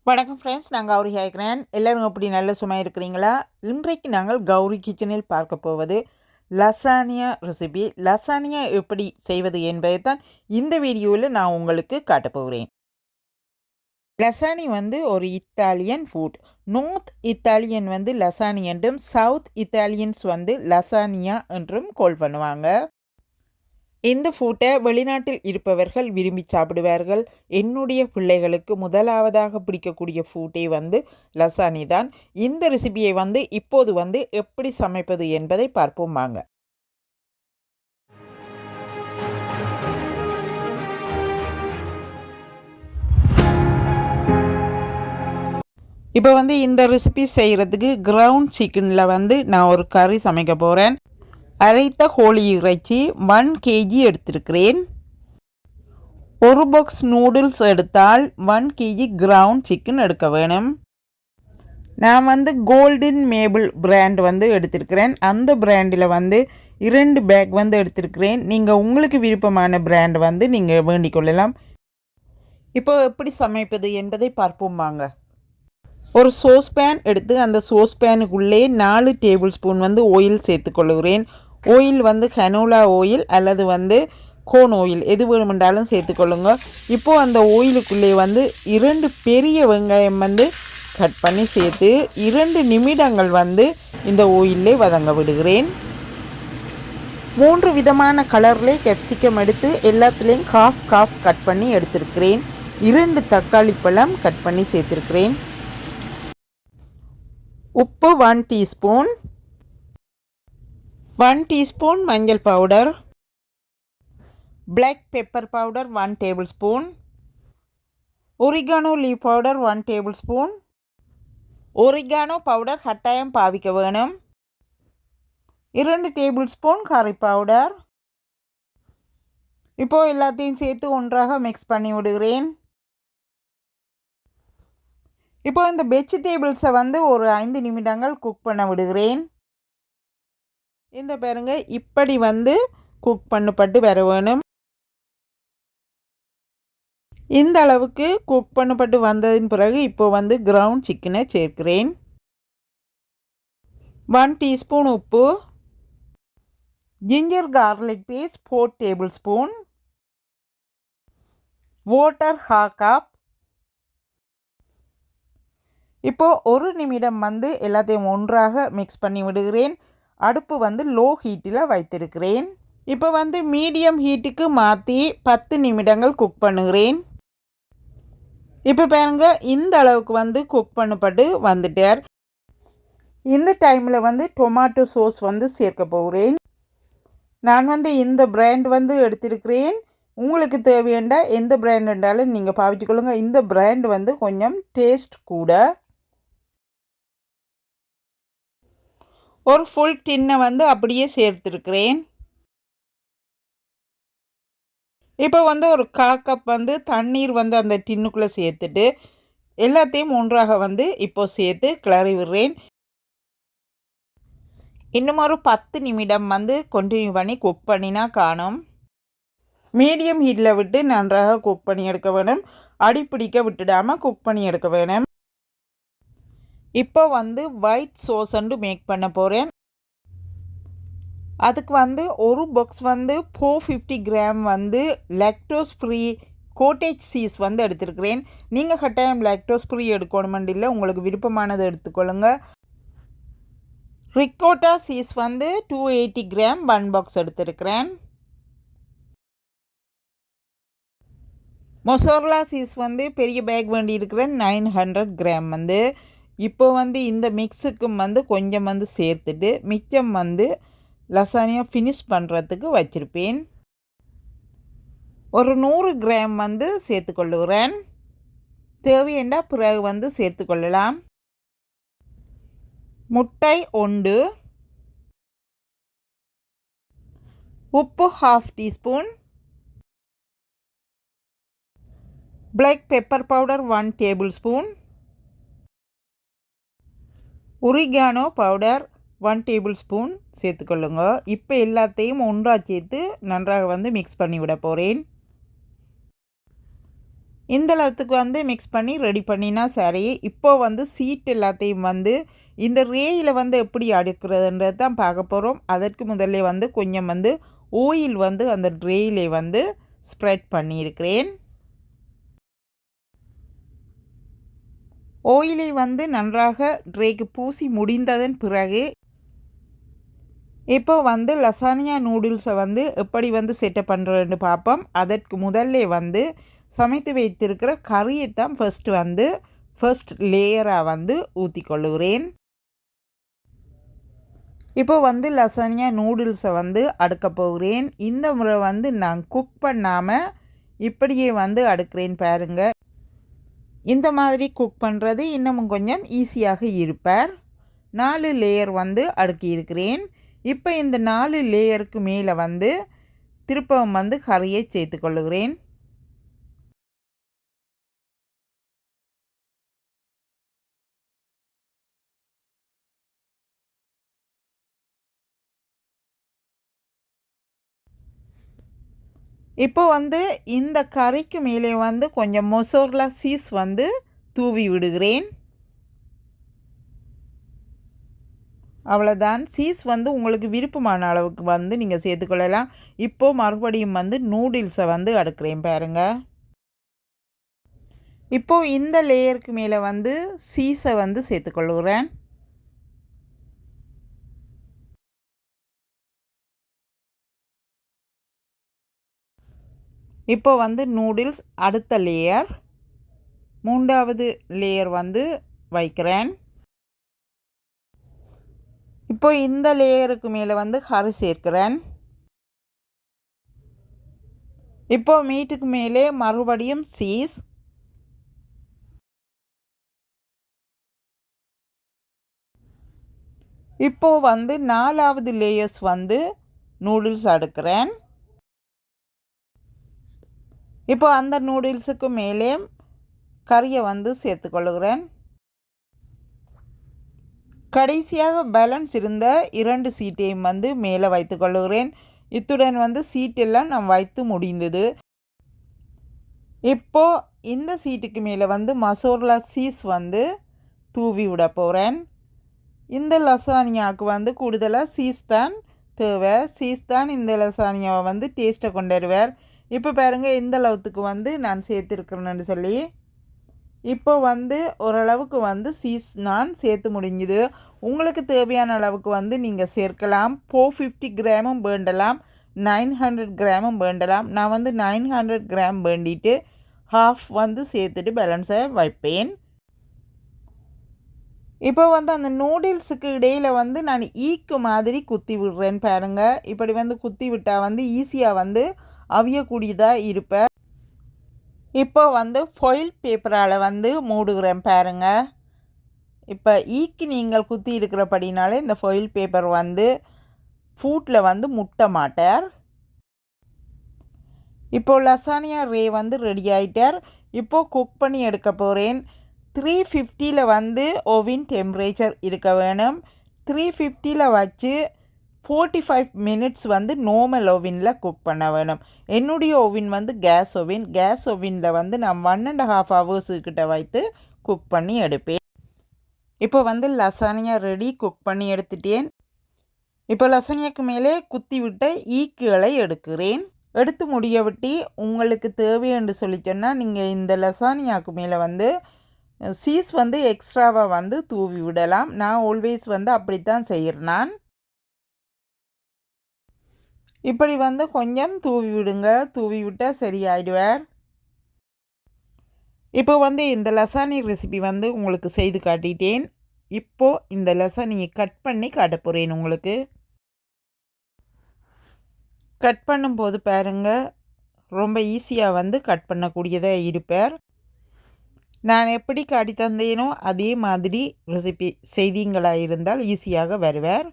வணக்கம் ஃப்ரெண்ட்ஸ், நான் கௌரி கேட்குறேன். எல்லோரும் எப்படி நல்ல சுமையாக இருக்கிறீங்களா? இன்றைக்கு நாங்கள் கௌரி கிச்சனில் பார்க்க போவது லசானியா ரெசிபி. லசானியா எப்படி செய்வது என்பதை தான் இந்த வீடியோவில் நான் உங்களுக்கு காட்டப் போகிறேன். லசானி ஒரு இத்தாலியன் ஃபுட். நார்த் இத்தாலியன் லசானி என்றும், சவுத் இத்தாலியன்ஸ் லசானியா என்றும் கால் பண்ணுவாங்க. இந்த ஃபுட்டை வெளிநாட்டில் இருப்பவர்கள் விரும்பி சாப்பிடுவார்கள். என்னுடைய பிள்ளைகளுக்கு முதலாவதாக பிடிக்கக்கூடிய ஃபுட்டே லசானி தான். இந்த ரெசிபியை இப்போது எப்படி சமைப்பது என்பதை பார்ப்போம் வாங்க. இப்போ இந்த ரெசிபி செய்கிறதுக்கு கிரவுண்ட் சிக்கனில் நான் ஒரு கறி சமைக்க போகிறேன். அரைத்த கோழி இறைச்சி 1 kg எடுத்திருக்கிறேன். ஒரு பாக்ஸ் நூடுல்ஸ் எடுத்தால் 1 kg கிரவுண்ட் சிக்கன் எடுக்க வேணும். நான் கோல்டன் மேபிள் பிராண்ட் எடுத்திருக்கிறேன். அந்த பிராண்டில் 2 பேக் எடுத்திருக்கிறேன். நீங்கள் உங்களுக்கு விருப்பமான பிராண்ட் நீங்கள் வேண்டிக் கொள்ளலாம். இப்போ எப்படி சமைப்பது என்பதை பார்ப்போம் வாங்க. ஒரு சோஸ் பேன் எடுத்து அந்த சோஸ் பேனுக்குள்ளே 4 டேபிள் ஸ்பூன் ஆயில் சேர்த்துக்கொள்கிறேன். ஆயில் கனோலா ஆயில் அல்லது கோன் ஆயில் எது வேணுமென்றாலும் சேர்த்துக்கொள்ளுங்க. இப்போது அந்த ஆயிலுக்குள்ளே 2 பெரிய வெங்காயம் கட் பண்ணி சேர்த்து 2 நிமிடங்கள் இந்த ஆயிலே வதங்க விடுகிறேன். 3 விதமான கலர்லே கேப்சிகம் எடுத்து எல்லாத்துலேயும் காஃப் கட் பண்ணி எடுத்திருக்கிறேன். 2 தக்காளி பழம் கட் பண்ணி சேர்த்துருக்கிறேன். உப்பு 1 டீஸ்பூன், 1 டீஸ்பூன் மஞ்சள் powder, black pepper powder 1 tablespoon, oregano leaf powder 1 tablespoon. oregano powder கட்டாயம் பாவிக்க வேணும். 2 டேபிள்ஸ்பூன் கறி பவுடர். இப்போது எல்லாத்தையும் சேர்த்து ஒன்றாக மிக்ஸ் பண்ணி விடுகிறேன். இப்போ இந்த வெஜிடேபிள்ஸை ஒரு 5 நிமிடங்கள் குக் பண்ண விடுகிறேன். இந்த பாருங்க, இப்படி குக் பண்ணப்பட்டு வர வேணும். இந்த அளவுக்கு குக் பண்ணப்பட்டு வந்ததின் பிறகு இப்போ கிரவுண்ட் சிக்கனை சேர்க்கிறேன். 1 டீஸ்பூன் உப்பு, ginger garlic paste 4 tablespoon, water 1/2 cup. இப்போது 1 நிமிடம் எல்லாத்தையும் ஒன்றாக மிக்ஸ் பண்ணி விடுகிறேன். அடுப்பு லோ ஹீட்டில் வைத்திருக்கிறேன். இப்போ மீடியம் ஹீட்டுக்கு மாற்றி 10 நிமிடங்கள் குக் பண்ணுகிறேன். இப்போ பாருங்க, இந்த அளவுக்கு குக் பண்ணப்பட்டு வந்துட்டார். இந்த டைமில் டொமாட்டோ சோஸ் சேர்க்க போகிறேன். நான் இந்த பிராண்ட் எடுத்திருக்கிறேன். உங்களுக்கு தேவையான எந்த பிராண்ட் என்றாலும் நீங்கள் பாவிச்சுக்கொள்ளுங்க. இந்த பிராண்ட் கொஞ்சம் டேஸ்ட் கூட. ஒரு ஃபுல் டின்னை அப்படியே சேர்த்துருக்கிறேன். இப்போ ஒரு 1/4 கப் தண்ணீர் அந்த டின்னுக்குள்ளே சேர்த்துட்டு எல்லாத்தையும் ஒன்றாக இப்போ சேர்த்து கிளறி விடுறேன். இன்னும் ஒரு 10 நிமிடம் கண்டினியூ பண்ணி குக் பண்ணினா காணும். மீடியம் ஹீட்டில் விட்டு நன்றாக குக் பண்ணி எடுக்க வேணும். அடிப்பிடிக்க விட்டுடாமல் குக் பண்ணி எடுக்க வேணும். இப்போ ஒயிட் சோஸ் மேக் பண்ண போகிறேன். அதுக்கு ஒரு box 450 gram lactose free cottage cheese எடுத்துருக்கிறேன். நீங்கள் கட்டாயம் லாக்டோஸ் ஃப்ரீ எடுக்கணுமெண்டு இல்லை, உங்களுக்கு விருப்பமானது எடுத்துக்கொள்ளுங்க. ரிக்கோட்டா சீஸ் 280 கிராம் 1 பாக்ஸ் எடுத்துருக்கிறேன். மொசோரலா சீஸ் பெரிய பேக் வேண்டி இருக்கிறேன் 900 கிராம். இப்போ இந்த மிக்ஸுக்கும் கொஞ்சம் சேர்த்துட்டு மிச்சம் லசானியா ஃபினிஷ் பண்ணுறதுக்கு வச்சுருப்பேன். ஒரு 100 கிராம் சேர்த்துக்கொள்ளுகிறேன். தேவையண்டா பிறகு சேர்த்துக்கொள்ளலாம். முட்டை 1, உப்பு 1/2 teaspoon, black pepper powder 1 tablespoon, oregano powder 1 tablespoon சேர்த்துக்கொள்ளுங்க. இப்போ எல்லாத்தையும் ஒன்றாக சேர்த்து நன்றாக மிக்ஸ் பண்ணி விட போகிறேன். இந்த அளவுக்கு வந்து மிக்ஸ் பண்ணி ரெடி பண்ணினா சரி. இப்போது வந்து சீட் எல்லாத்தையும் வந்து இந்த ரேயில் வந்து எப்படி அடுக்கிறதுன்றது தான் பார்க்க போகிறோம். அதற்கு முதல்ல வந்து கொஞ்சம் வந்து ஆயில் வந்து அந்த ட்ரேயிலே வந்து ஸ்ப்ரெட் பண்ணியிருக்கிறேன். ஆயிலை வந்து நன்றாக ட்ரேக்கு பூசி முடிந்ததன் பிறகு இப்போ வந்து லசானியா நூடுல்ஸை வந்து எப்படி வந்து செட்டப் பண்ணுறேன்னு பார்ப்போம். அதற்கு முதல்ல வந்து சமைத்து வைத்திருக்கிற கறியை தான் ஃபர்ஸ்ட் லேயராக வந்து ஊற்றி கொள்ளுகிறேன். இப்போ வந்து லசானியா நூடுல்ஸை வந்து அடுக்க போகிறேன். இந்த முறை வந்து நான் குக் பண்ணாமல் இப்படியே வந்து அடுக்கிறேன் பாருங்கள். இந்த மாதிரி குக் பண்ணுறது இன்னமும் கொஞ்சம் ஈஸியாக இருப்பார். 4 லேயர் வந்து அடுக்கி இருக்கிறேன். இப்போ இந்த 4 லேயருக்கு மேலே வந்து திருப்பவும் வந்து கறியை சேர்த்து கொள்ளுகிறேன். இப்போ வந்து இந்த கறிக்கு மேலே வந்து கொஞ்சம் மொசோர்லா சீஸ் வந்து தூவி விடுகிறேன். அவ்வளோதான். சீஸ் வந்து உங்களுக்கு விருப்பமான அளவுக்கு வந்து நீங்கள் சேர்த்துக்கொள்ளலாம். இப்போது மறுபடியும் வந்து நூடுல்ஸை வந்து அடுக்கிறேன் பாருங்கள். இப்போது இந்த லேயருக்கு மேலே வந்து சீஸை வந்து சேர்த்துக்கொள்கிறேன். இப்போ வந்து நூடுல்ஸ் அடுத்த லேயர் 3வது லேயர் வந்து வைக்கிறேன். இப்போ இந்த லேயருக்கு மேலே வந்து கறி சேர்க்கிறேன். இப்போ மீட்டுக்கு மேலே மறுபடியும் சீஸ். இப்போ வந்து 4வது லேயர்ஸ் வந்து நூடுல்ஸ் அடுக்கிறேன். இப்போ அந்த நூடுல்ஸுக்கு மேலே கறியை வந்து சேர்த்துக்கொள்கிறேன். கடைசியாக பேலன்ஸ் இருந்த 2 சீட்டையும் வந்து மேலே வைத்து கொள்ளுகிறேன். இத்துடன் வந்து சீட்டெல்லாம் நான் வைத்து முடிந்தது. இப்போது இந்த சீட்டுக்கு மேலே வந்து மசோர்லா சீஸ் வந்து தூவி விட போகிறேன். இந்த லசானியாவுக்கு வந்து கூடுதலாக சீஸ் தான் தேவை. சீஸ் தான் இந்த லசானியாவை வந்து டேஸ்ட்டை கொண்டு வருவார். இப்போ பாருங்கள் எந்த அளவுக்கு வந்து நான் சேர்த்துருக்குறேன்னு சொல்லி. இப்போ வந்து ஓரளவுக்கு வந்து சீஸ் நான் சேர்த்து முடிஞ்சுது. உங்களுக்கு தேவையான அளவுக்கு வந்து நீங்கள் சேர்க்கலாம். 450 கிராமும் வேண்டலாம், 900 கிராமும் வேண்டலாம். நான் வந்து 900 கிராம் வேண்டிட்டு ஹாஃப் வந்து சேர்த்துட்டு பேலன்ஸை வைப்பேன். இப்போ வந்து அந்த நூடுல்ஸுக்கு இடையில் வந்து நான் ஈக்கு மாதிரி குத்தி விடுறேன் பாருங்கள். இப்படி வந்து குத்தி விட்டால் வந்து ஈஸியாக வந்து அவியக்கூடியதாக இருப்பேன். இப்போ வந்து ஃபாயில் பேப்பரால் வந்து மூடுகிறேன் பாருங்கள். இப்போ ஈக்கு நீங்கள் குத்தி இருக்கிறபடினாலே இந்த ஃபாயில் பேப்பர் வந்து ஃபுட்டில் வந்து முட்ட மாட்டார். இப்போது லசானியா ரே வந்து ரெடி ஆகிட்டார். இப்போது குக் பண்ணி எடுக்க போகிறேன். 350 வந்து ஓவின் டெம்பரேச்சர் இருக்க வேணும். 350 வச்சு 45 மினிட்ஸ் வந்து நார்மல் ஓவினில் குக் பண்ண வேணும். என்னுடைய ஓவின் வந்து கேஸ் ஓவினில் வந்து நான் 1.5 ஹவர்ஸு கிட்ட வைத்து குக் பண்ணி எடுப்பேன். இப்போ வந்து லசானியா ரெடி, குக் பண்ணி எடுத்துட்டேன். இப்போ லசானியாக்கு மேலே குத்தி விட்ட ஈக்குகளை எடுக்கிறேன். எடுத்து முடிய விட்டு உங்களுக்கு தேவை என்று சொல்லி சொன்னால் நீங்கள் இந்த லசானியாக்கு மேலே வந்து சீஸ் வந்து எக்ஸ்ட்ராவாக வந்து தூவி விடலாம். நான் ஆல்வேஸ் வந்து அப்படித்தான் செய்கிறேன். நான் இப்படி வந்து கொஞ்சம் தூவி விடுங்க. தூவி விட்டால் சரியாயிடுவார். இப்போ வந்து இந்த லசானி ரெசிபி வந்து உங்களுக்கு செய்து காட்டிட்டேன். இப்போது இந்த லசானியை கட் பண்ணி காட்ட போகிறேன் உங்களுக்கு. கட் பண்ணும்போது பாருங்கள், ரொம்ப ஈஸியாக வந்து கட் பண்ணக்கூடியதாக இருப்பார். நான் எப்படி காட்டி தந்தேனோ அதே மாதிரி ரெசிபி செய்தீங்களாக இருந்தால் ஈஸியாக வருவார்.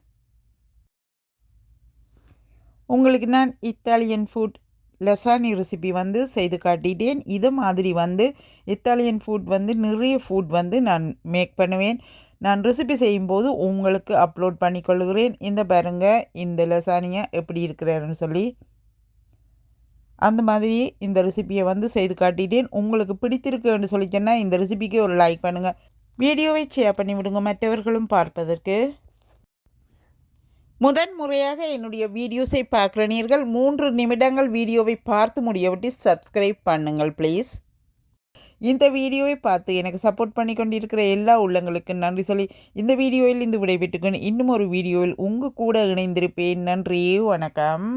உங்களுக்கு நான் இத்தாலியன் ஃபுட் லசானி ரெசிபி வந்து செய்து காட்டிட்டேன். இது மாதிரி வந்து இத்தாலியன் ஃபுட் வந்து நிறைய ஃபுட் வந்து நான் மேக் பண்ணுவேன். நான் ரெசிபி செய்யும்போது உங்களுக்கு அப்லோட் பண்ணிக்கொள்கிறேன். இந்த பாருங்கள் இந்த லசானியா எப்படி இருக்கிறாருன்னு சொல்லி. அந்த மாதிரி இந்த ரெசிபியை வந்து செய்து காட்டிட்டேன். உங்களுக்கு பிடித்திருக்குன்னு சொல்லிச்சேன்னா இந்த ரெசிபிக்கு ஒரு லைக் பண்ணுங்கள். வீடியோவை ஷேர் பண்ணி விடுங்க மற்றவர்களும் பார்ப்பதற்கு. முதன் முறையாக என்னுடைய வீடியோஸை பார்க்குறீர்கள் 3 நிமிடங்கள் வீடியோவை பார்த்து முடியவிட்டு சப்ஸ்கிரைப் பண்ணுங்கள் ப்ளீஸ். இந்த வீடியோவை பார்த்து எனக்கு சப்போர்ட் பண்ணி கொண்டிருக்கிற எல்லா உள்ளங்களுக்கும் நன்றி சொல்லி இந்த வீடியோவில் இருந்து விடைபெற்றுக்கொண்டு இன்னும் ஒரு வீடியோவில் உங்கள் கூட இணைந்திருப்பேன். நன்றி, வணக்கம்.